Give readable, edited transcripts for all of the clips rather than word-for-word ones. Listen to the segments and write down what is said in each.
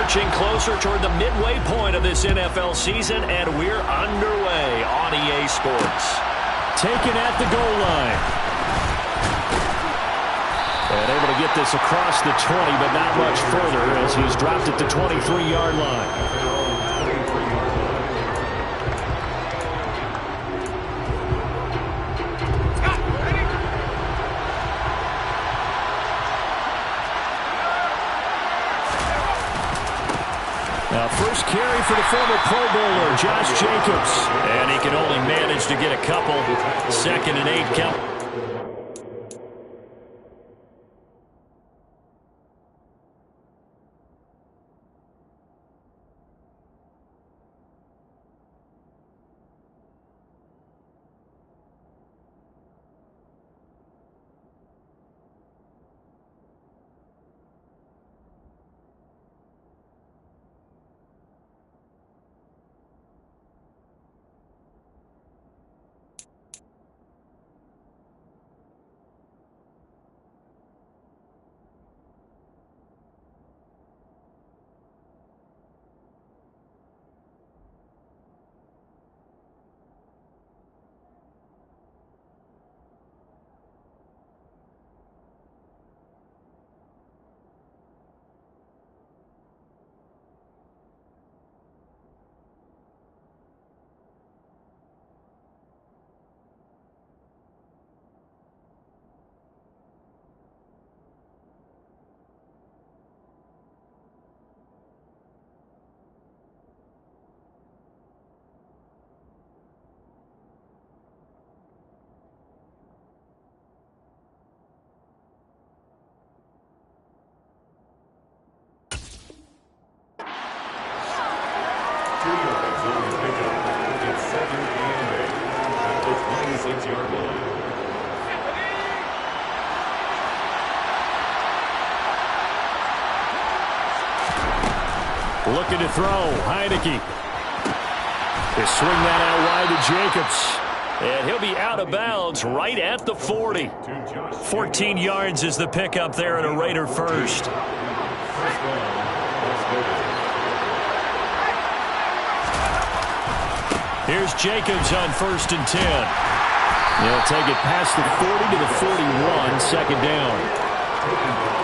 Inching closer toward the midway point of this NFL season, and we're underway on EA Sports. Taken at the goal line. And able to get this across the 20, but not much further as he's dropped at the 23-yard line. Now, first carry for the former Pro Bowler, Josh Jacobs. And he can only manage to get a couple. 2nd and 8 count. Looking to throw, Heineke. They swing that out wide to Jacobs. And he'll be out of bounds right at the 40. 14 yards is the pickup there and a Raider first. Here's Jacobs on 1st and 10. They'll take it past the 40 to the 41, 2nd down.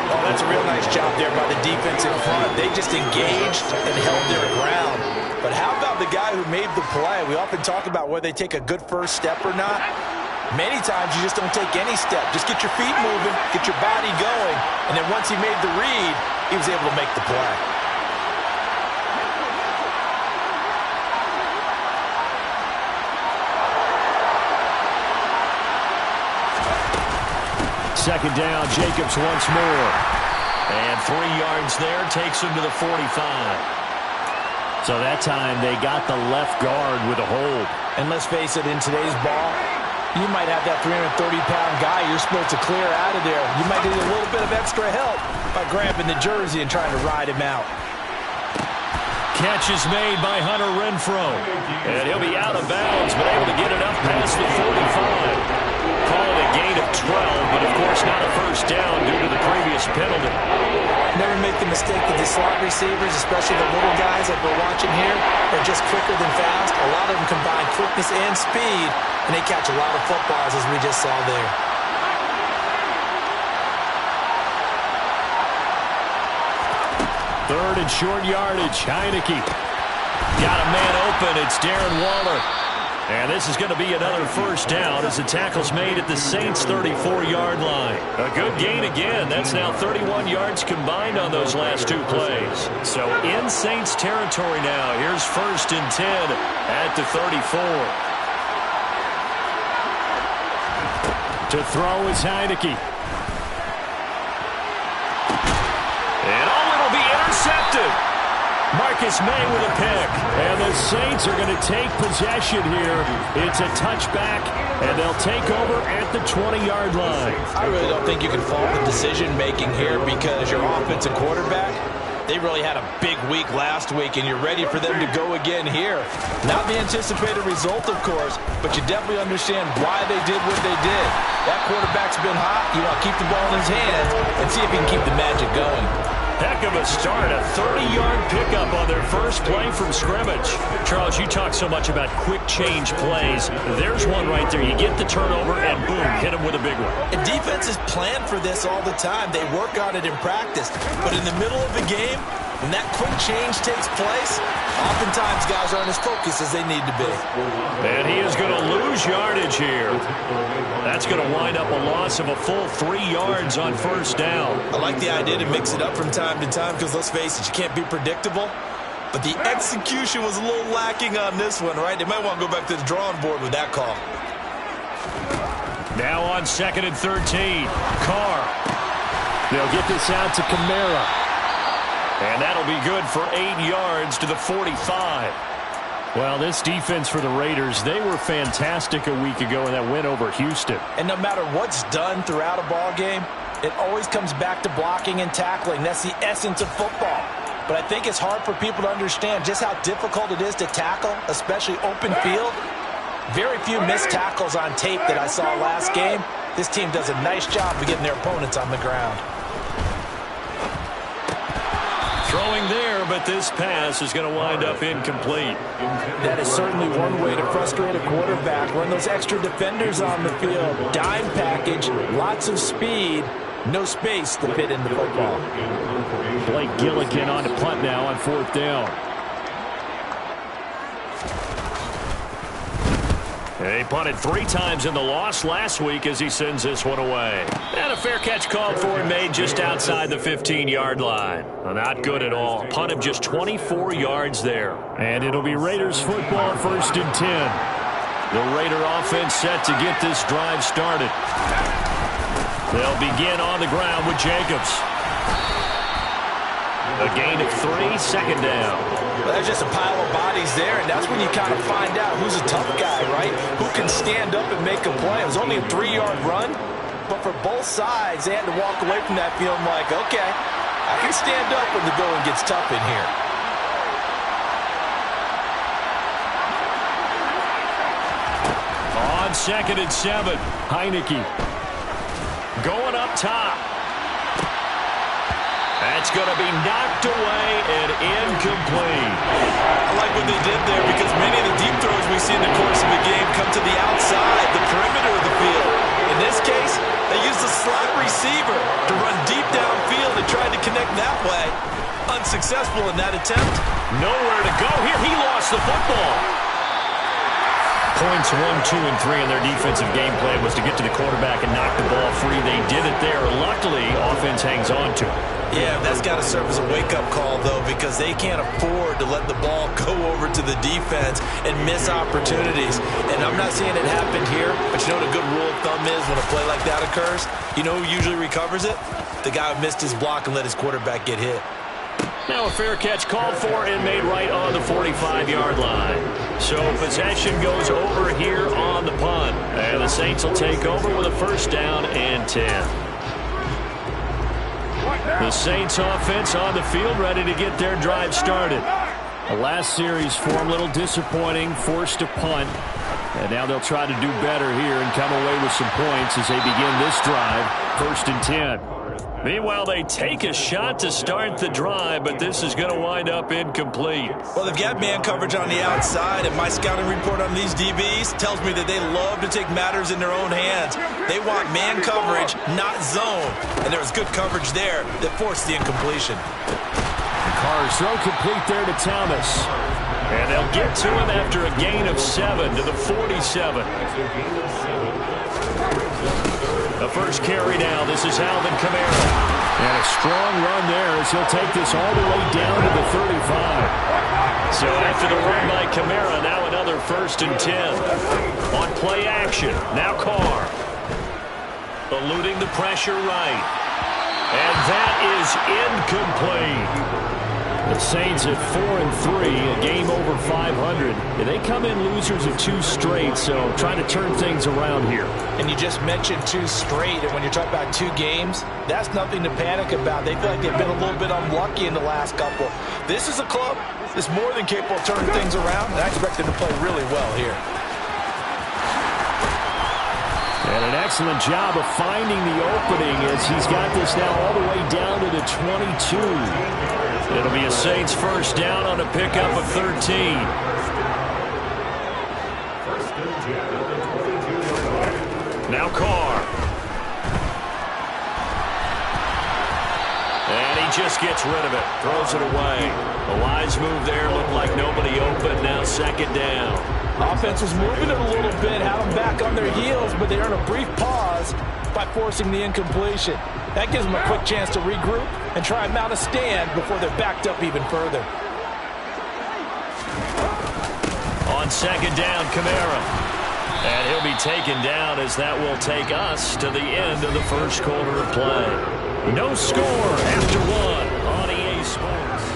Oh, that's a real nice job there by the defense in front. They just engaged and held their ground. But how about the guy who made the play? We often talk about whether they take a good first step or not. Many times you just don't take any step. Just get your feet moving, get your body going, and then once he made the read, he was able to make the play. Second down, Jacobs once more. And 3 yards there takes him to the 45. So that time they got the left guard with a hold. And let's face it, in today's ball, you might have that 330-pound guy you're supposed to clear out of there. You might need a little bit of extra help by grabbing the jersey and trying to ride him out. Catch is made by Hunter Renfrow. And he'll be out of bounds, but able to get it up past the 45. Call it a gain of 12, but of course not a first down due to the previous penalty. Never make the mistake that the slot receivers, especially the little guys that we're watching here, are just quicker than fast. A lot of them combine quickness and speed, and they catch a lot of footballs, as we just saw there. Third and short yardage, Heineke. Got a man open, it's Darren Waller. And this is going to be another first down as the tackle's made at the Saints' 34-yard line. A good gain again. That's now 31 yards combined on those last 2 plays. So in Saints territory now. Here's 1st and 10 at the 34. To throw is Heineke. And it'll be intercepted. Marcus May with a pick. And the Saints are going to take possession here. It's a touchback, and they'll take over at the 20-yard line. I really don't think you can fault the decision-making here because your offensive quarterback, they really had a big week last week, and you're ready for them to go again here. Not the anticipated result, of course, but you definitely understand why they did what they did. That quarterback's been hot. You want to keep the ball in his hands and see if he can keep the magic going. Heck of a start, a 30-yard pickup on their first play from scrimmage. Charles, you talk so much about quick change plays. There's one right there. You get the turnover and boom, hit them with a big one. And defenses plan for this all the time. They work on it in practice. But in the middle of the game, when that quick change takes place, oftentimes guys aren't as focused as they need to be. And he is going to lose yardage here. That's going to wind up a loss of a full 3 yards on first down. I like the idea to mix it up from time to time because, let's face it, you can't be predictable. But the execution was a little lacking on this one, right? They might want to go back to the drawing board with that call. Now on 2nd and 13, Carr. They'll get this out to Kamara. And that'll be good for 8 yards to the 45. Well, this defense for the Raiders, they were fantastic a week ago in that win over Houston. And no matter what's done throughout a ball game, it always comes back to blocking and tackling. That's the essence of football. But I think it's hard for people to understand just how difficult it is to tackle, especially open field. Very few missed tackles on tape that I saw last game. This team does a nice job of getting their opponents on the ground. Throwing there, but this pass is going to wind up incomplete. That is certainly one way to frustrate a quarterback. Run those extra defenders on the field. Dime package, lots of speed, no space to fit in the football. Blake Gillikin on to punt now on 4th down. He punted 3 times in the loss last week as he sends this one away. And a fair catch called for and made just outside the 15-yard line. Well, not good at all. Punt of just 24 yards there. And it'll be Raiders football, 1st and 10. The Raider offense set to get this drive started. They'll begin on the ground with Jacobs. A gain of 3, 2nd down. Well, there's just a pile of bodies there, and that's when you kind of find out who's a tough guy, right? Who can stand up and make a play. It was only a 3-yard run, but for both sides, they had to walk away from that feeling like, okay, I can stand up when the going gets tough in here. On 2nd and 7, Heineke going up top. That's going to be knocked away and incomplete. I like what they did there because many of the deep throws we see in the course of the game come to the outside, the perimeter of the field. In this case, they used a slot receiver to run deep downfield and tried to connect that way. Unsuccessful in that attempt. Nowhere to go here. He lost the football. Points 1, 2, and 3 in their defensive game plan was to get to the quarterback and knock the ball free. They did it there. Luckily, offense hangs on to it. Yeah, that's got to serve as a wake-up call, though, because they can't afford to let the ball go over to the defense and miss opportunities. And I'm not saying it happened here, but you know what a good rule of thumb is when a play like that occurs? You know who usually recovers it? The guy who missed his block and let his quarterback get hit. Now a fair catch called for and made right on the 45-yard line. So possession goes over here on the punt. And the Saints will take over with a 1st down and 10. The Saints offense on the field ready to get their drive started. The last series for them, a little disappointing, forced a punt. And now they'll try to do better here and come away with some points as they begin this drive, 1st and 10. Meanwhile, they take a shot to start the drive, but this is going to wind up incomplete. Well, they've got man coverage on the outside, and my scouting report on these DBs tells me that they love to take matters in their own hands. They want man coverage, not zone. And there was good coverage there that forced the incompletion. Carr's throw complete there to Thomas. And they'll get to him after a gain of 7 to the 47. The first carry now. This is Alvin Kamara. And a strong run there as he'll take this all the way down to the 35. So after the run by Kamara, now another 1st and 10. On play action, now Carr. Eluding the pressure right. And that is incomplete. The Saints at 4-3, a game over 500. And they come in losers of 2 straight, so trying to turn things around here. And you just mentioned 2 straight, and when you're talking about 2 games, that's nothing to panic about. They feel like they've been a little bit unlucky in the last couple. This is a club that's more than capable of turning things around, and I expect them to play really well here. And an excellent job of finding the opening as he's got this now all the way down to the 22. It'll be a Saints first down on a pickup of 13. Now Carr. And he just gets rid of it. Throws it away. A wise move there. Looked like nobody open. Now second down. Offense was moving it a little bit, had them back on their heels, but they earned a brief pause by forcing the incompletion. That gives them a quick chance to regroup and try and mount a stand before they're backed up even further. On second down, Kamara. And he'll be taken down as that will take us to the end of the first quarter of play. No score after one on EA Sports.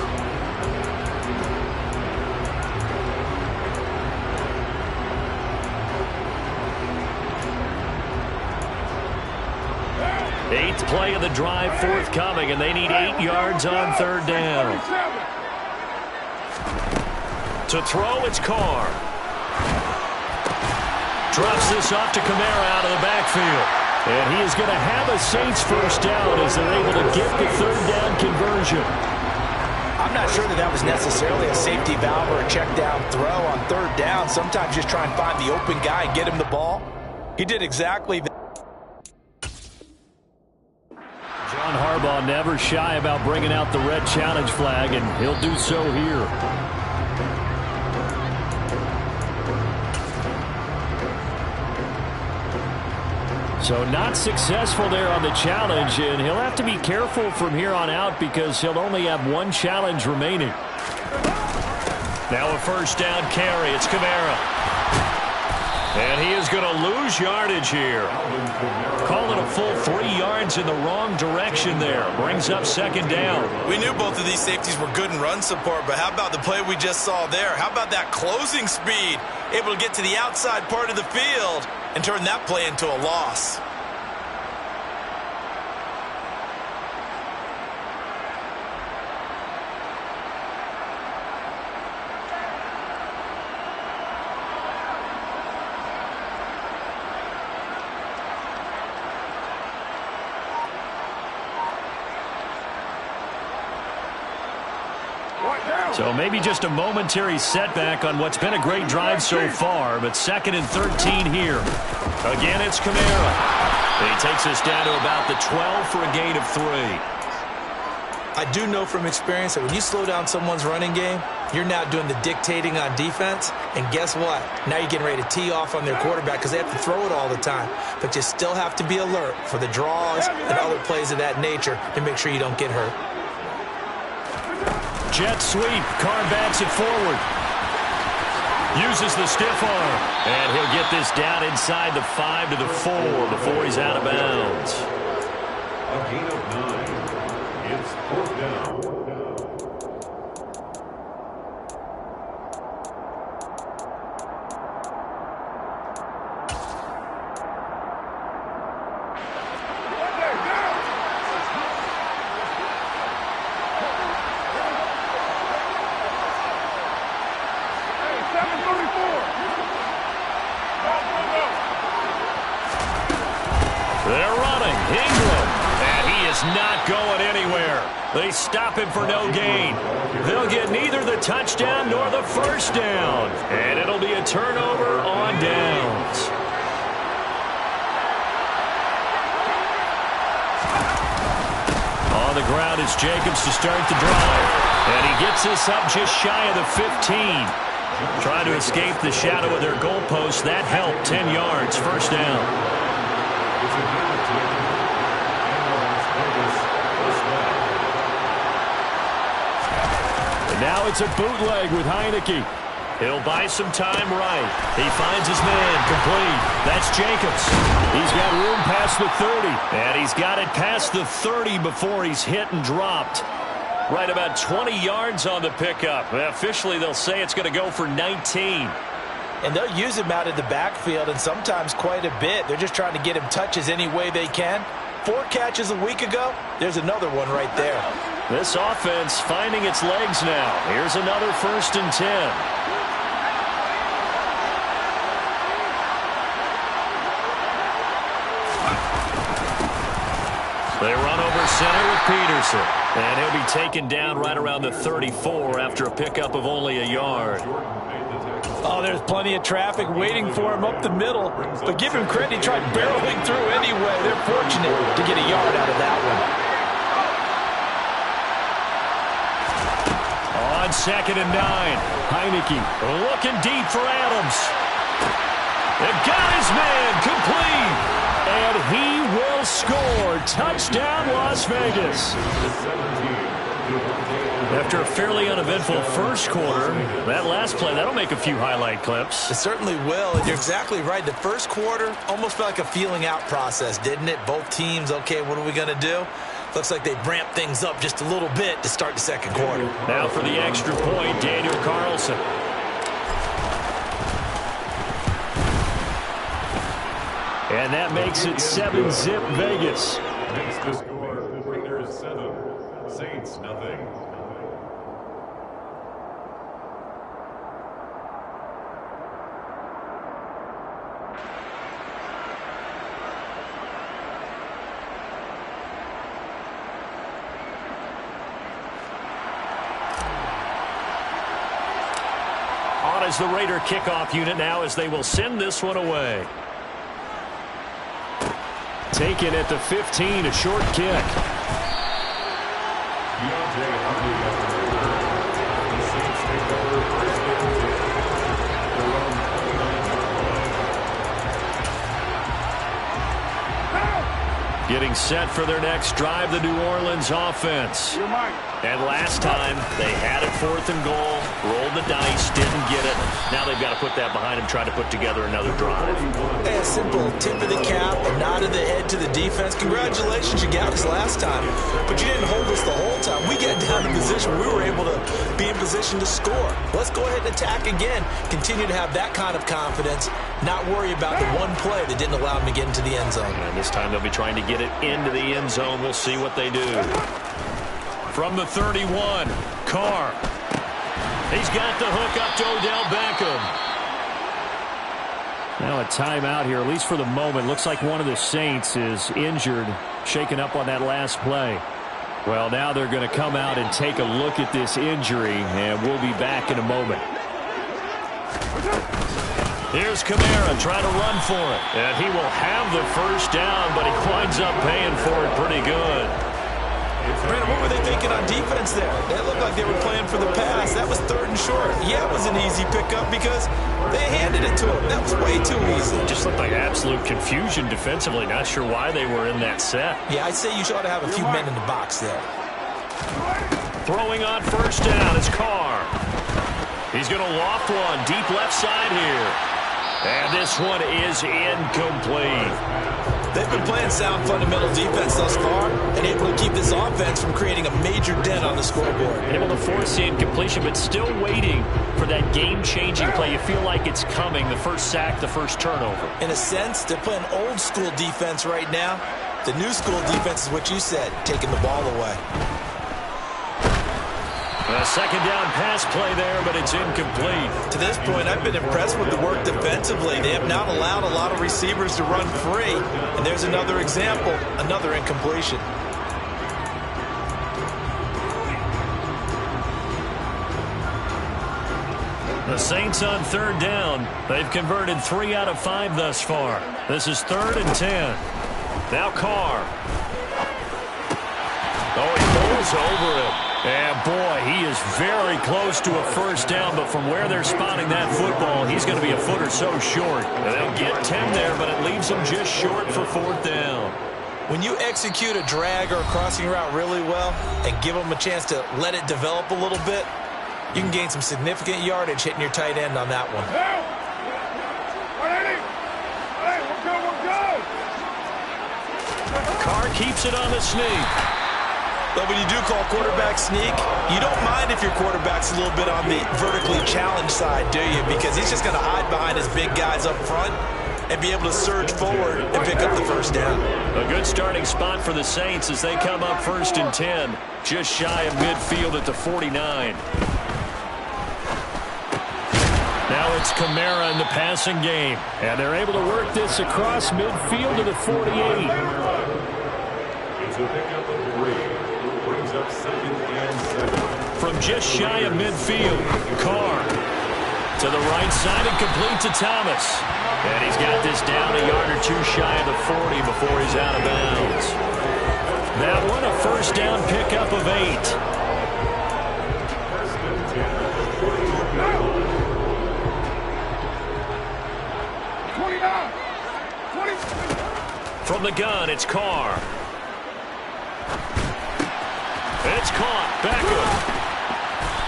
Eighth play of the drive forthcoming, and they need 8 yards on third down. To throw, it's Carr. Drops this off to Kamara out of the backfield. And he is going to have a Saints first down as they're able to get the third down conversion. I'm not sure that was necessarily a safety valve or a check down throw on third down. Sometimes just try and find the open guy and get him the ball. He did exactly that. John Harbaugh never shy about bringing out the red challenge flag, and he'll do so here. So not successful there on the challenge, and he'll have to be careful from here on out because he'll only have one challenge remaining. Now a first down carry. It's Kamara. And he is going to lose yardage here. Call it a full 3 yards in the wrong direction there. Brings up second down. We knew both of these safeties were good in run support, but how about the play we just saw there? How about that closing speed? Able to get to the outside part of the field and turn that play into a loss. So maybe just a momentary setback on what's been a great drive so far, but second and 13 here. Again, it's Kamara. He takes us down to about the 12 for a gain of 3. I do know from experience that when you slow down someone's running game, you're now doing the dictating on defense, and guess what? Now you're getting ready to tee off on their quarterback because they have to throw it all the time. But you still have to be alert for the draws and other plays of that nature to make sure you don't get hurt. Jet sweep. Carr backs it forward. Uses the stiff arm. And he'll get this down inside the 5 to the 4 before he's out of bounds. A gain of 9. It's fourth down. Not going anywhere. They stop him for no gain. They'll get neither the touchdown nor the first down. And it'll be a turnover on downs. On the ground is Jacobs to start the drive. And he gets this up just shy of the 15. Trying to escape the shadow of their goalpost. That helped. 10 yards. First down. Now it's a bootleg with Heineke. He'll buy some time right. He finds his man complete. That's Jacobs. He's got room past the 30. And he's got it past the 30 before he's hit and dropped. Right about 20 yards on the pickup. Officially, they'll say it's going to go for 19. And they'll use him out of the backfield and sometimes quite a bit. They're just trying to get him touches any way they can. 4 catches a week ago. There's another one right there. This offense finding its legs now. Here's another first and 10. They run over center with Peterson. And he'll be taken down right around the 34 after a pickup of only a yard. Oh, there's plenty of traffic waiting for him up the middle. But give him credit, he tried barreling through anyway. They're fortunate to get a yard out of that one. On 2nd and 9. Heineke looking deep for Adams. They've got his man complete. And he will score. Touchdown, Las Vegas. After a fairly uneventful first quarter, that last play, that'll make a few highlight clips. It certainly will, and you're exactly right. The first quarter almost felt like a feeling out process, didn't it? Both teams, okay, what are we going to do? Looks like they ramped things up just a little bit to start the second quarter. Now for the extra point, Daniel Carlson. And that makes it 7-zip Vegas. Makes the score. Raiders 7, Saints nothing. On as the Raider kickoff unit now as they will send this one away. Taken at the 15, a short kick. Getting set for their next drive, the New Orleans offense. And last time, they had it 4th and goal, rolled the dice, didn't get it. Now they've got to put that behind them, try to put together another drive. A simple tip of the cap, a nod of the head to the defense. Congratulations, you got us last time. But you didn't hold us the whole time. We got down in position. We were able to be in position to score. Let's go ahead and attack again. Continue to have that kind of confidence. Not worry about the one play that didn't allow them to get into the end zone. And this time they'll be trying to get it into the end zone. We'll see what they do. From the 31, Carr. He's got the hook up to Odell Beckham. Now a timeout here, at least for the moment. Looks like one of the Saints is injured, shaken up on that last play. Well, now they're going to come out and take a look at this injury, and we'll be back in a moment. Here's Kamara trying to run for it. And he will have the first down, but he winds up paying for it pretty good. Brandon, what were they thinking on defense there? They looked like they were playing for the pass. That was 3rd and short. Yeah, it was an easy pickup because they handed it to him. That was way too easy. Just looked like absolute confusion defensively. Not sure why they were in that set. Yeah, I'd say you ought to have a few men in the box there. Throwing on first down is Carr. He's going to loft one deep left side here. And this one is incomplete. They've been playing sound fundamental defense thus far and able to keep this offense from creating a major dent on the scoreboard. Able to force the incompletion, but still waiting for that game-changing play. You feel like it's coming, the first sack, the first turnover. In a sense, they're playing old-school defense right now. The new-school defense is what you said, taking the ball away. A second down pass play there, but it's incomplete. To this point, I've been impressed with the work defensively. They have not allowed a lot of receivers to run free. And there's another example, another incompletion. The Saints on 3rd down. They've converted 3 out of 5 thus far. This is 3rd and 10. Now Carr. Oh, he pulls over it. And, boy, he is very close to a first down, but from where they're spotting that football, he's going to be a foot or so short. And they'll get 10 there, but it leaves them just short for 4th down. When you execute a drag or a crossing route really well and give them a chance to let it develop a little bit, you can gain some significant yardage hitting your tight end on that one. Carr keeps it on the sneak. But when you do call quarterback sneak, you don't mind if your quarterback's a little bit on the vertically challenged side, do you? Because he's just going to hide behind his big guys up front and be able to surge forward and pick up the first down. A good starting spot for the Saints as they come up 1st and 10, just shy of midfield at the 49. Now it's Kamara in the passing game, and they're able to work this across midfield to the 48. It's a pickup of 3. Brings up 2nd and 7. From just shy of midfield, Carr to the right side and complete to Thomas. And he's got this down a yard or two shy of the 40 before he's out of bounds. That one, a first down pickup of 8. From the gun, it's Carr. It's caught. Beckham.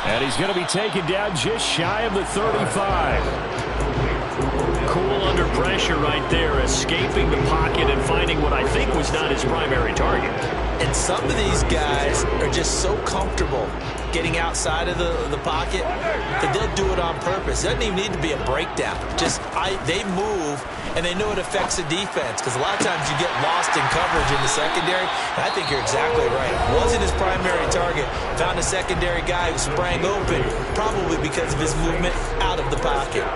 And he's going to be taken down just shy of the 35. Cool under pressure right there, escaping the pocket and finding what I think was not his primary target. And some of these guys are just so comfortable getting outside of the pocket that they'll do it on purpose. It doesn't even need to be a breakdown. They move, and they know it affects the defense, because a lot of times you get lost in coverage in the secondary. And I think you're exactly right. Wasn't his primary target. Found a secondary guy who sprang open, probably because of his movement out of the pocket.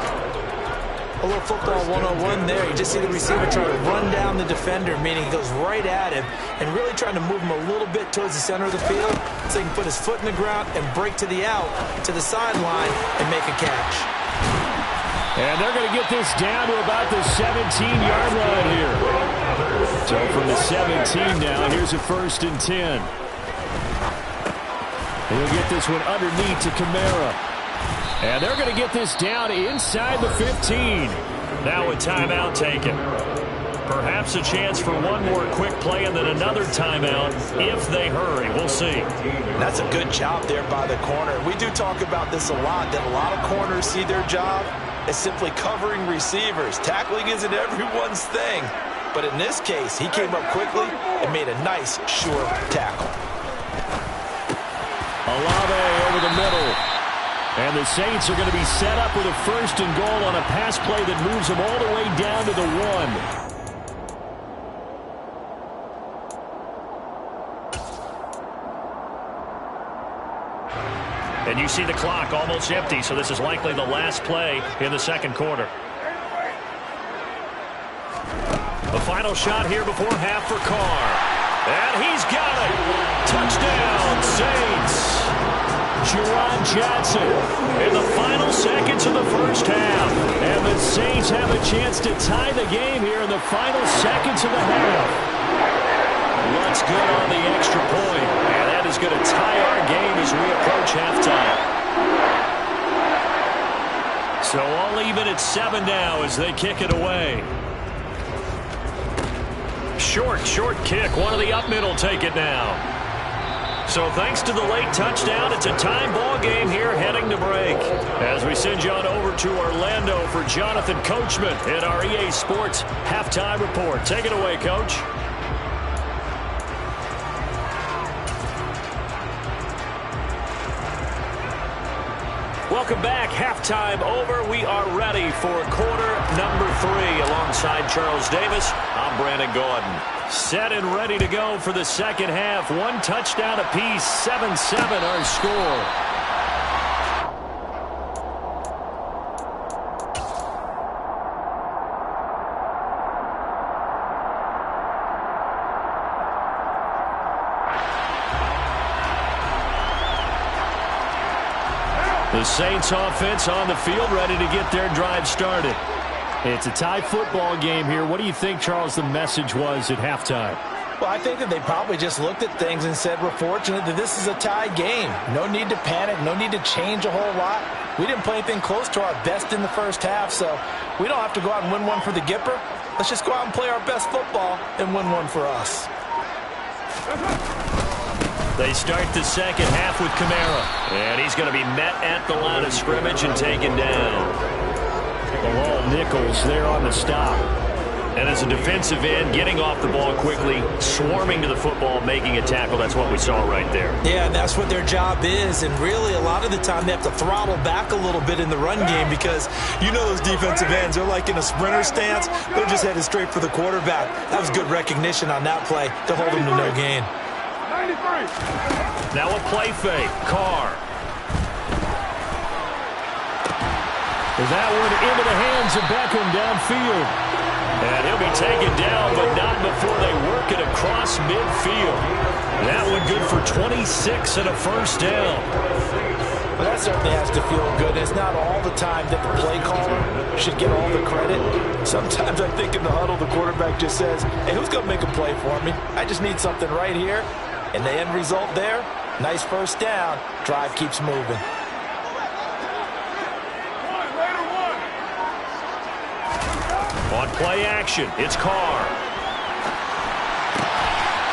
A little football 101 there. You just see the receiver trying to run down the defender, meaning he goes right at him and really trying to move him a little bit towards the center of the field so he can put his foot in the ground and break to the out, to the sideline, and make a catch. And they're going to get this down to about the 17-yard line here. So from the 17 now, here's a 1st and 10. He'll get this one underneath to Kamara. And they're going to get this down inside the 15. Now a timeout taken. Perhaps a chance for one more quick play and then another timeout if they hurry. We'll see. That's a good job there by the corner. We do talk about this a lot, that a lot of corners see their job as simply covering receivers. Tackling isn't everyone's thing. But in this case, he came up quickly and made a nice, sure tackle. Olave over the middle. And the Saints are going to be set up with a 1st and goal on a pass play that moves them all the way down to the 1. And you see the clock almost empty, so this is likely the last play in the second quarter. The final shot here before half for Carr. And he's got it. Touchdown, Saints. Juwan Johnson in the final seconds of the first half. And the Saints have a chance to tie the game here in the final seconds of the half. What's good on the extra point. And that is going to tie our game as we approach halftime. So all even at 7 now as they kick it away. Short kick. One of the up middle take it now. So thanks to the late touchdown, it's a time ball game here heading to break. As we send you on over to Orlando for Jonathan Coachman in our EA Sports Halftime Report. Take it away, Coach. Welcome back. Halftime over. We are ready for quarter number 3. Alongside Charles Davis, I'm Brandon Gordon. Set and ready to go for the second half. 1 touchdown apiece. 7-7 our score. The Saints offense on the field, ready to get their drive started. It's a tie football game here. What do you think, Charles, the message was at halftime? Well, I think that they probably just looked at things and said, we're fortunate that this is a tie game. No need to panic, no need to change a whole lot. We didn't play anything close to our best in the first half, so we don't have to go out and win one for the Gipper. Let's just go out and play our best football and win one for us. They start the second half with Kamara. And he's going to be met at the line of scrimmage and taken down. Bilal Nichols there on the stop. And as a defensive end, getting off the ball quickly, swarming to the football, making a tackle. That's what we saw right there. Yeah, and that's what their job is. And really, a lot of the time, they have to throttle back a little bit in the run game because you know those defensive ends, they're like in a sprinter stance. They're just headed straight for the quarterback. That was good recognition on that play to hold them to no gain. Now a play fake. Carr. That one into the hands of Beckham downfield. And he'll be taken down, but not before they work it across midfield. That one good for 26 and a first down. Well, that certainly has to feel good. It's not all the time that the play caller should get all the credit. Sometimes I think in the huddle, the quarterback just says, hey, who's going to make a play for me? I just need something right here. And the end result there, nice first down. Drive keeps moving. On play action, it's Carr.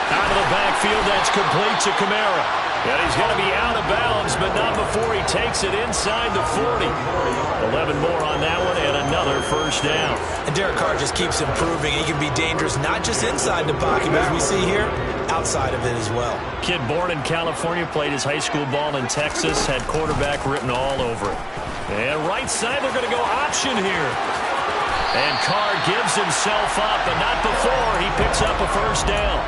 Out of the backfield, that's complete to Kamara. And he's going to be out of bounds, but not before he takes it inside the 40. 11 more on that one, and another first down. And Derek Carr just keeps improving. He can be dangerous not just inside the pocket, but as we see here, outside of it as well. Kid born in California, played his high school ball in Texas, had quarterback written all over it. And right side, they're going to go option here. And Carr gives himself up, but not before he picks up a first down.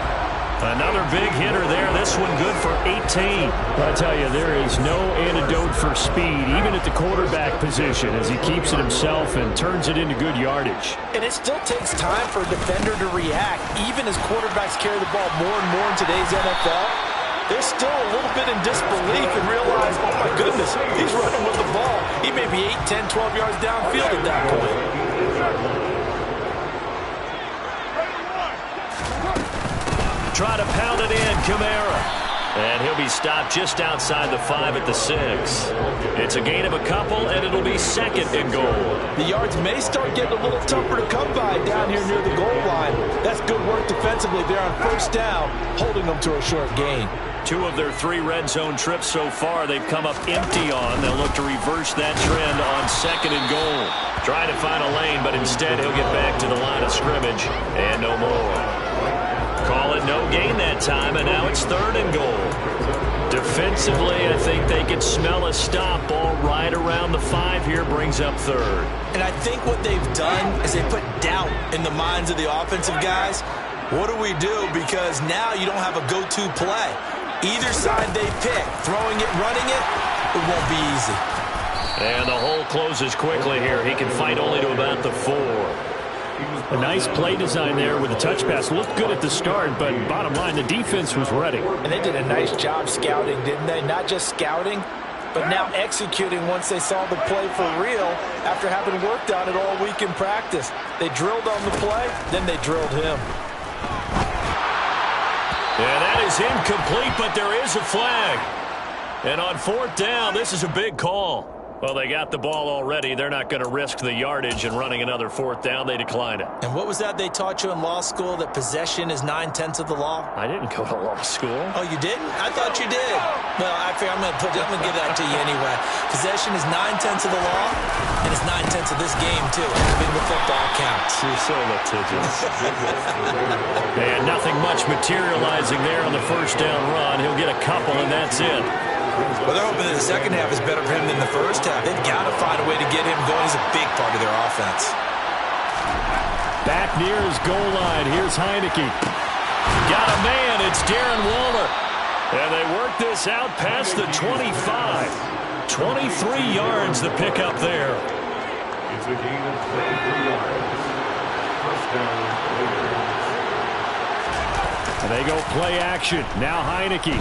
Another big hitter there. This one good for 18. I tell you, there is no antidote for speed, even at the quarterback position, as he keeps it himself and turns it into good yardage. And it still takes time for a defender to react, even as quarterbacks carry the ball more and more in today's NFL. They're still a little bit in disbelief and realize, oh my goodness, he's running with the ball. He may be 8, 10, 12 yards downfield at that point. Try to pound it in, Kamara. And he'll be stopped just outside the 5 at the 6. It's a gain of a couple, and it'll be second and goal. The yards may start getting a little tougher to come by down here near the goal line. That's good work defensively there on first down, holding them to a short gain. 2 of their 3 red zone trips so far they've come up empty on. They'll look to reverse that trend on second and goal. Trying to find a lane, but instead he'll get back to the line of scrimmage, and no more. Call it no gain that time, and now it's third and goal. Defensively, I think they can smell a stop. Ball right around the 5 here, brings up third. And I think what they've done is they put doubt in the minds of the offensive guys. What do we do? Because now you don't have a go-to play. Either side they pick, throwing it, running it, it won't be easy. And the hole closes quickly here. He can fight only to about the 4. A nice play design there with the touch pass. Looked good at the start, but bottom line, the defense was ready. And they did a nice job scouting, didn't they? Not just scouting, but now executing once they saw the play for real after having worked on it all week in practice. They drilled on the play, then they drilled him. And that is incomplete, but there is a flag. And on fourth down, this is a big call. Well, they got the ball already. They're not going to risk the yardage and running another fourth down. They decline it. And what was that they taught you in law school, that possession is 9/10 of the law? I didn't go to law school. Oh, you didn't? I thought you did. Well, I figure I'm going to give that to you anyway. Possession is 9/10 of the law, and it's 9/10 of this game, too. Everything with football counts. You're so litigious. And nothing much materializing there on the first down run. He'll get a couple, and that's it. Well, they're hoping that the second half is better for him than the first half. They've got to find a way to get him going. He's a big part of their offense. Back near his goal line. Here's Heineke. Got a man. It's Darren Waller. And they work this out past the 25. 23 yards the pickup there. It's a gain of 23 yards. First down. And they go play action. Now Heineke.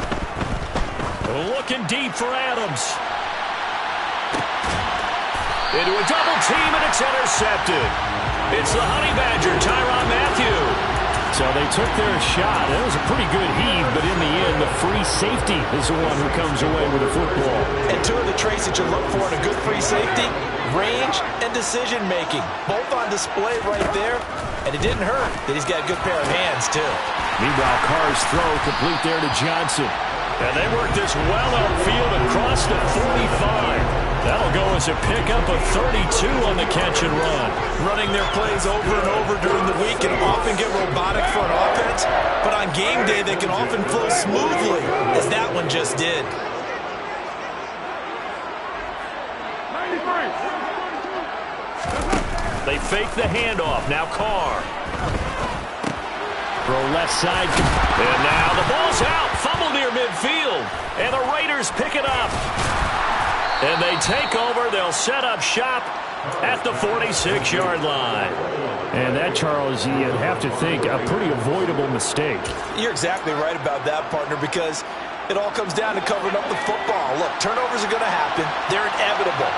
Looking deep for Adams. Into a double team, and it's intercepted. It's the Honey Badger, Tyrann Mathieu. So they took their shot. That was a pretty good heave, but in the end, the free safety is the one who comes away with the football. And 2 of the traits that you look for in a good free safety, range and decision-making. Both on display right there. And it didn't hurt that he's got a good pair of hands, too. Meanwhile, Carr's throw complete there to Johnson. And they work this well upfield across the 45. That'll go as a pickup of 32 on the catch and run. Running their plays over and over during the week can often get robotic for an offense, but on game day they can often flow smoothly, as that one just did. They fake the handoff. Now Carr. Throw left side. And now the ball's out. Fumble near midfield. And the Raiders pick it up. And they take over. They'll set up shop at the 46-yard line. And that, Charles, you'd have to think a pretty avoidable mistake. You're exactly right about that, partner, because it all comes down to covering up the football. Look, turnovers are going to happen. They're inevitable.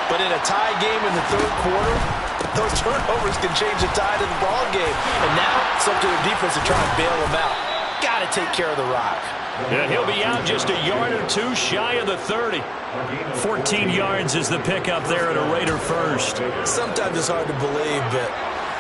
But in a tie game in the third quarter, those turnovers can change the tide of the ball game. And now it's up to their defense to try and bail them out. Got to take care of the rock. And he'll be out just a yard or two shy of the 30. 14 yards is the pickup there at a Raider first. Sometimes it's hard to believe, but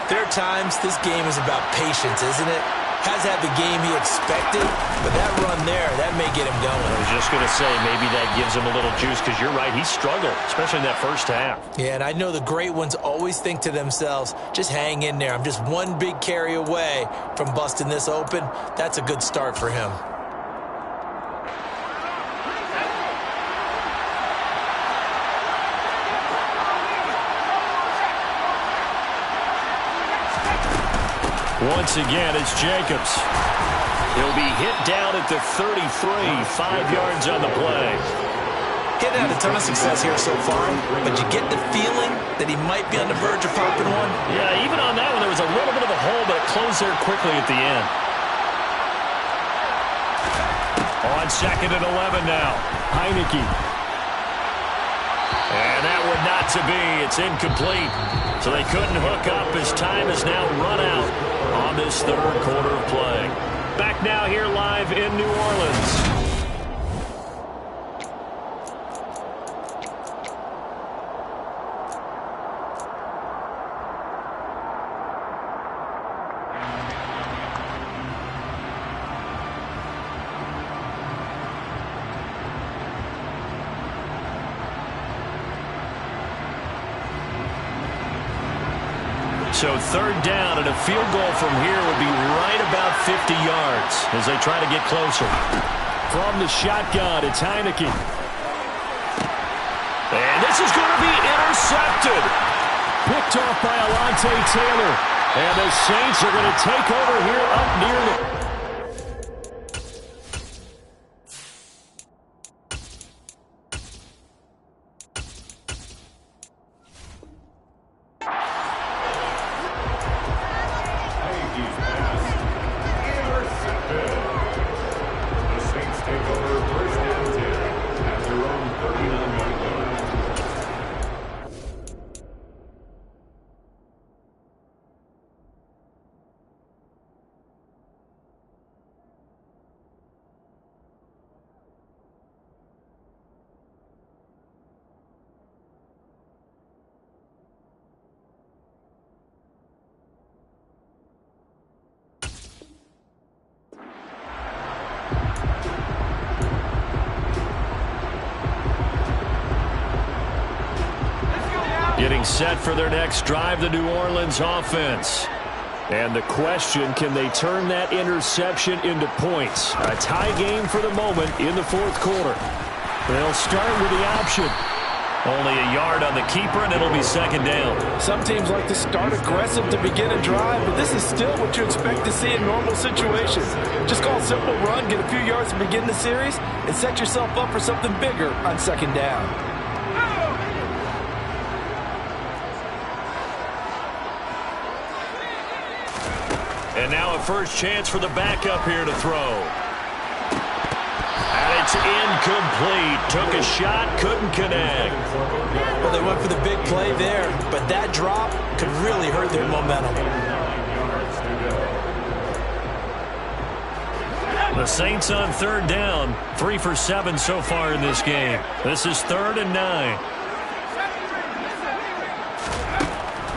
there are times this game is about patience, isn't it? Has had the game he expected, but that run there, that may get him going. I was just going to say, maybe that gives him a little juice, because you're right, he struggled, especially in that first half. Yeah, and I know the great ones always think to themselves, just hang in there. I'm just one big carry away from busting this open. That's a good start for him. Once again, it's Jacobs. He'll be hit down at the 33, 5 yards on the play. Getting had a ton of success here so far, but you get the feeling that he might be on the verge of popping one. Yeah, even on that one, there was a little bit of a hole, but it closed there quickly at the end. On 2nd and 11 now. Heineke. And that one not to be. It's incomplete. So they couldn't hook up as time is now run out on this third quarter of play. Back now here live in New Orleans. So third down, and a field goal from here would be right about 50 yards as they try to get closer. From the shotgun, it's Heineke. And this is going to be intercepted. Picked off by Alontae Taylor. And the Saints are going to take over here up near the... Getting set for their next drive, the New Orleans offense. And the question, can they turn that interception into points? A tie game for the moment in the fourth quarter. They'll start with the option. Only a yard on the keeper, and it'll be second down. Some teams like to start aggressive to begin a drive, but this is still what you expect to see in normal situations. Just call a simple run, get a few yards to begin the series, and set yourself up for something bigger on second down. And now a first chance for the backup here to throw. And it's incomplete. Took a shot, couldn't connect. Well, they went for the big play there, but that drop could really hurt their momentum. The Saints on third down, 3 for 7 so far in this game. This is 3rd and 9.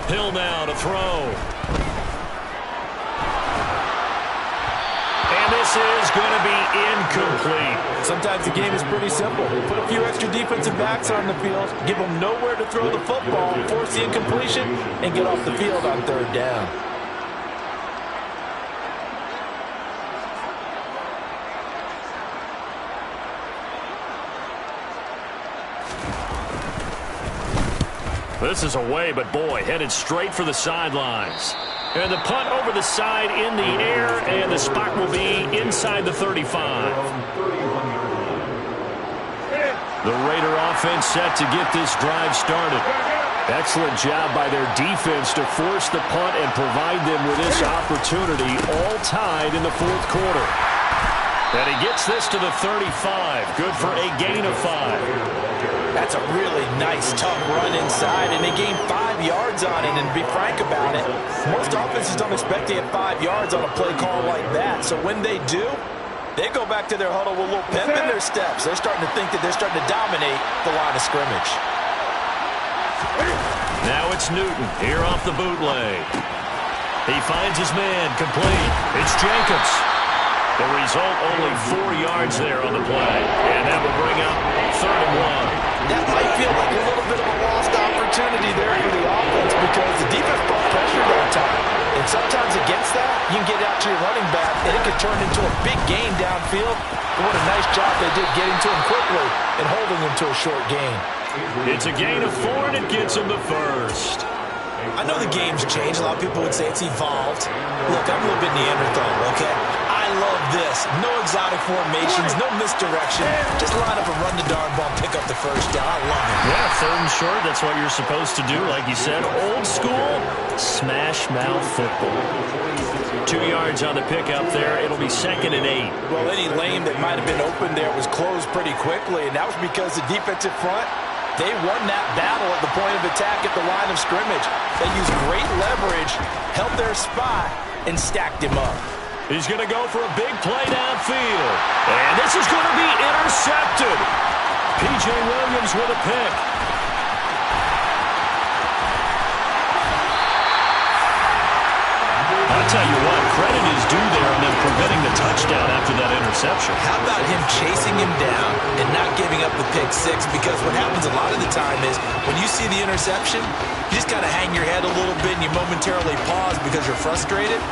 Hill now to throw. This is going to be incomplete. Sometimes the game is pretty simple. Put a few extra defensive backs on the field, give them nowhere to throw the football, force the incompletion, and get off the field on third down. This is away, but boy, headed straight for the sidelines. And the punt over the side in the air, and the spot will be inside the 35. The Raider offense set to get this drive started. Excellent job by their defense to force the punt and provide them with this opportunity, all tied in the fourth quarter. And he gets this to the 35. Good for a gain of 5. That's a really nice, tough run inside, and they gained 5 yards on it. And to be frank about it, most offenses don't expect to get 5 yards on a play call like that. So when they do, they go back to their huddle with a little pep in their steps. They're starting to think that they're starting to dominate the line of scrimmage. Now it's Newton here off the bootleg. He finds his man complete. It's Jacobs. The result, only 4 yards there on the play. And that will bring up 3rd and 1. That might feel like a little bit of a lost opportunity there for the offense because the defense brought pressure that time. And sometimes against that, you can get out to your running back, and it could turn into a big gain downfield. And what a nice job they did getting to him quickly and holding him to a short gain. It's a gain of 4, and it gets him the first. I know the game's changed. A lot of people would say it's evolved. Look, I'm a little bit Neanderthal, okay? I love this. No exotic formations, no misdirection. Just line up and run the darn ball, pick up the first down. I love it. Yeah, 3rd and short, that's what you're supposed to do. Like you said, old school, smash mouth football. 2 yards on the pickup there. It'll be 2nd and 8. Well, any lane that might have been open there was closed pretty quickly, and that was because the defensive front, they won that battle at the point of attack at the line of scrimmage. They used great leverage, held their spot, and stacked him up. He's going to go for a big play downfield. And this is going to be intercepted. P.J. Williams with a pick. I'll tell you what, credit is due there on them preventing the touchdown after that interception. How about him chasing him down and not giving up the pick six? Because what happens a lot of the time is when you see the interception, you just kind of hang your head a little bit and you momentarily pause because you're frustrated.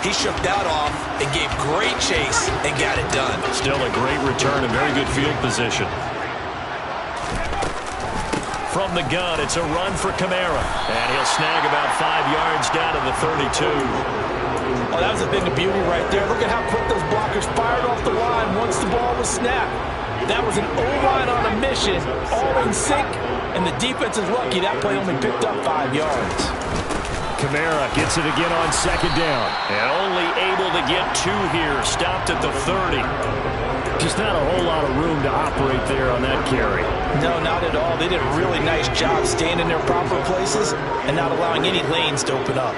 He shook that off and gave great chase and got it done. Still a great return and very good field position. From the gun, it's a run for Kamara. And he'll snag about 5 yards down to the 32. Oh, that was a thing of beauty right there. Look at how quick those blockers fired off the line once the ball was snapped. That was an O-line on a mission, all in sync, and the defense is lucky that play only picked up 5 yards. Kamara gets it again on 2nd down. And only able to get 2 here. Stopped at the 30. Just not a whole lot of room to operate there on that carry. No, not at all. They did a really nice job staying in their proper places and not allowing any lanes to open up.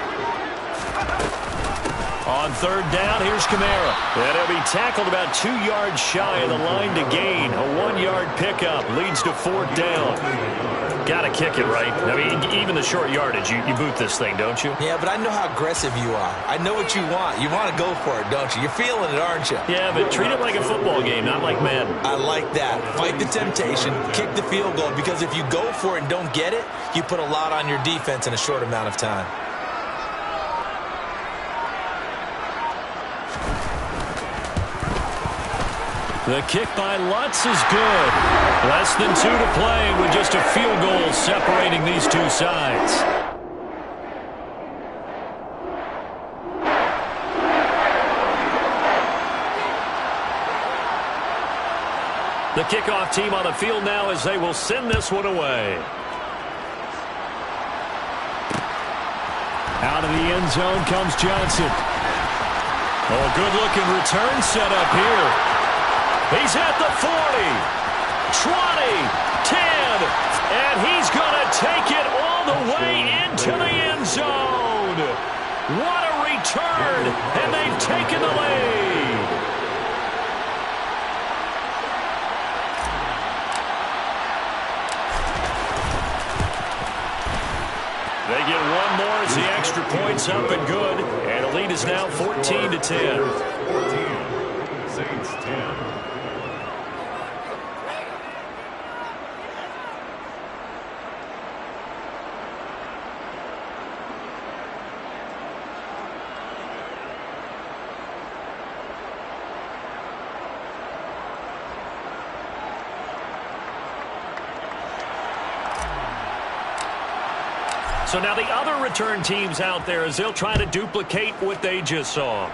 On 3rd down, here's Kamara. And he'll be tackled about 2 yards shy of the line to gain. A 1-yard pickup leads to 4th down. Got to kick it, right? I mean, even the short yardage, you boot this thing, don't you? Yeah, but I know how aggressive you are. I know what you want. You want to go for it, don't you? You're feeling it, aren't you? Yeah, but treat it like a football game, not like Madden. I like that. Fight the temptation, kick the field goal, because if you go for it and don't get it, you put a lot on your defense in a short amount of time. The kick by Lutz is good. Less than 2 to play with just a field goal separating these two sides. The kickoff team on the field now as they will send this one away. Out of the end zone comes Johnson. Oh, good-looking return set up here. He's at the 40, 20, 10, and he's going to take it all the way into the end zone. What a return, and they've taken the lead. They get one more as the extra point's up and good, and the lead is now 14 to 10. 14, Saints 10. So now the other return teams out there as they'll try to duplicate what they just saw.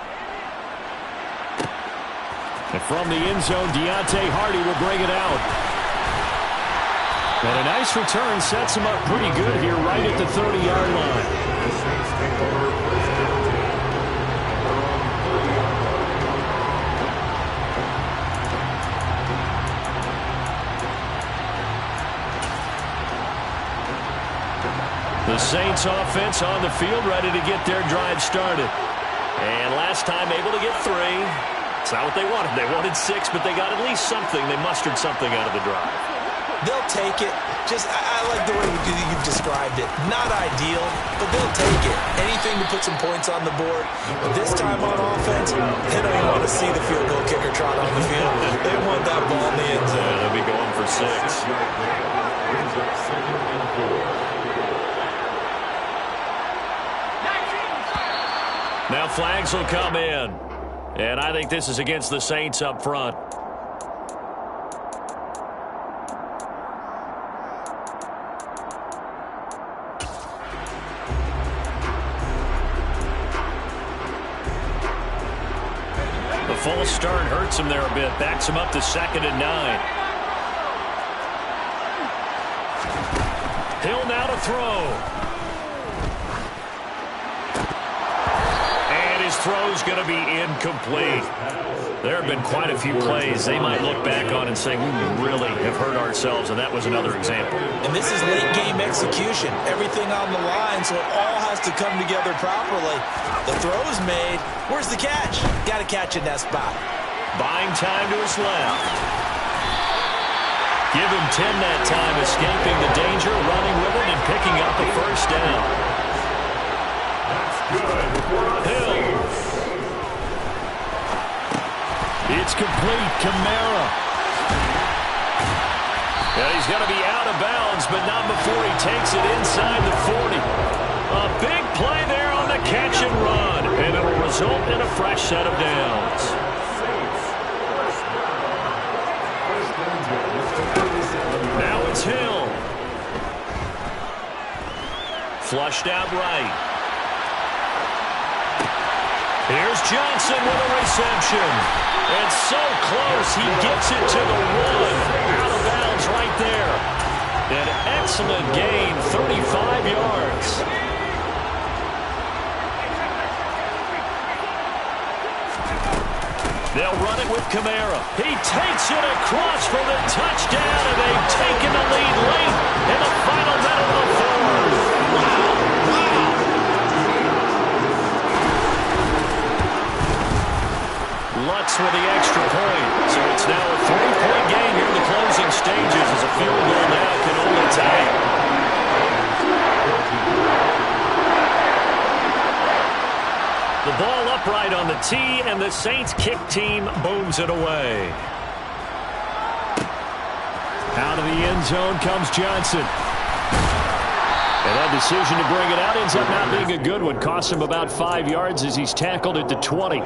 And from the end zone, Deontay Hardy will bring it out. And a nice return sets him up pretty good here right at the 30-yard line. The Saints take over first and 10. The Saints offense on the field, ready to get their drive started. And last time able to get 3. It's not what they wanted. They wanted 6, but they got at least something. They mustered something out of the drive. They'll take it. I like the way you've described it. Not ideal, but they'll take it. Anything to put some points on the board. But this time on offense, they don't even want to see the field goal kicker trot on the field. They want that ball in the end zone. Yeah, they'll be going for 6. Brings up 2nd and 4. Now flags will come in. And I think this is against the Saints up front. The false start hurts him there a bit. Backs him up to 2nd and 9. Hill now to throw. His throw's going to be incomplete. There have been quite a few plays they might look back on and say, we really have hurt ourselves, and that was another example. And this is late-game execution. Everything on the line, so it all has to come together properly. The throw's made. Where's the catch? Got to catch in that spot. Buying time to his left. Give him 10 that time, escaping the danger, running with it, and picking up the first down. Hill. It's complete. Kamara. And he's going to be out of bounds, but not before he takes it inside the 40. A big play there on the catch and run, and it'll result in a fresh set of downs. Now it's Hill. Flushed out right. Here's Johnson with a reception. And so close, he gets it to the 1. Out of bounds right there. An excellent gain, 35 yards. They'll run it with Kamara. He takes it across for the touchdown, and they've taken the lead late in the final minute of the 4th. Lutz with the extra point. So it's now a 3-point game here in the closing stages as a field goal now can only tie it. The ball upright on the tee, and the Saints kick team booms it away. Out of the end zone comes Johnson. And that decision to bring it out ends up not being a good one. Costs him about 5 yards as he's tackled at the 20.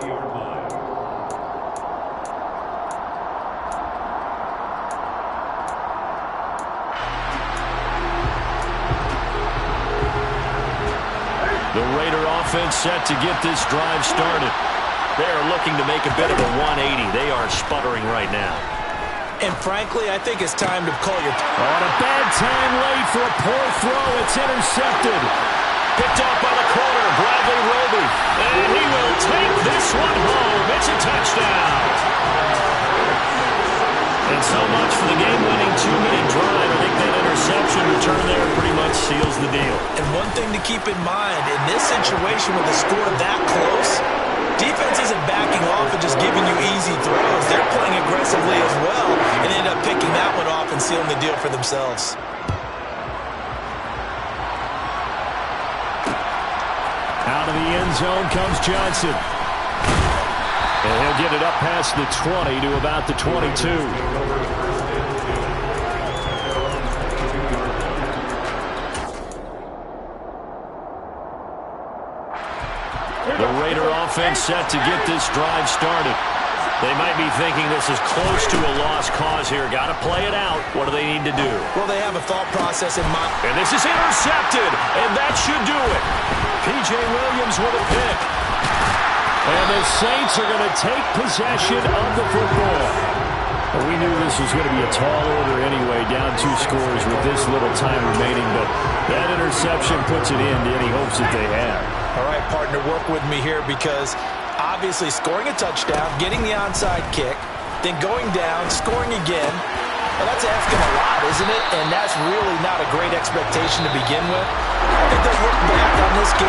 The Raider offense set to get this drive started. They are looking to make a bit of a 180. They are sputtering right now. And frankly, I think it's time to call your... On a bad time late for a poor throw. It's intercepted. Picked off by the corner, Bradley Roby. And he will take this one home. It's a touchdown. And so much for the game-winning 2-minute drive. I think that interception return there pretty much seals the deal. And one thing to keep in mind, in this situation with the score that close, defense isn't backing off and just giving you easy throws. They're playing aggressively as well and end up picking that one off and sealing the deal for themselves. Out of the end zone comes Johnson. And he'll get it up past the 20 to about the 22. The Raider offense set to get this drive started. They might be thinking this is close to a lost cause here. Got to play it out. What do they need to do? Well, they have a thought process in mind. And this is intercepted, and that should do it. P.J. Williams with a pick. And the Saints are going to take possession of the football. Well, we knew this was going to be a tall order anyway, down 2 scores with this little time remaining, but that interception puts an end to any hopes that they have. All right, partner, work with me here because obviously scoring a touchdown, getting the onside kick, then going down, scoring again, well, that's asking a lot, isn't it? And that's really not a great expectation to begin with. I think they'll look back on this game